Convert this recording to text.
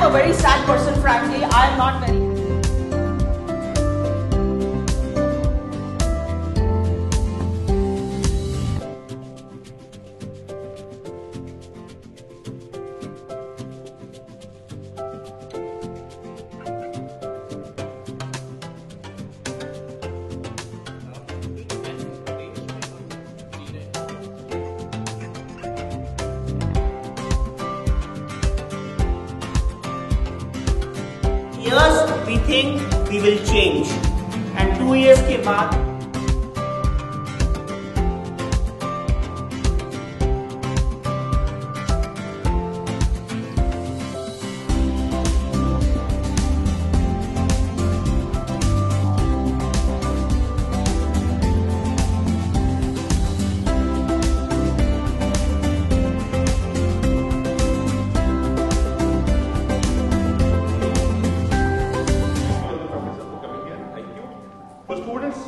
am a very sad person, frankly. I am not very. Years we think we will change, and 2 years के बाद For students,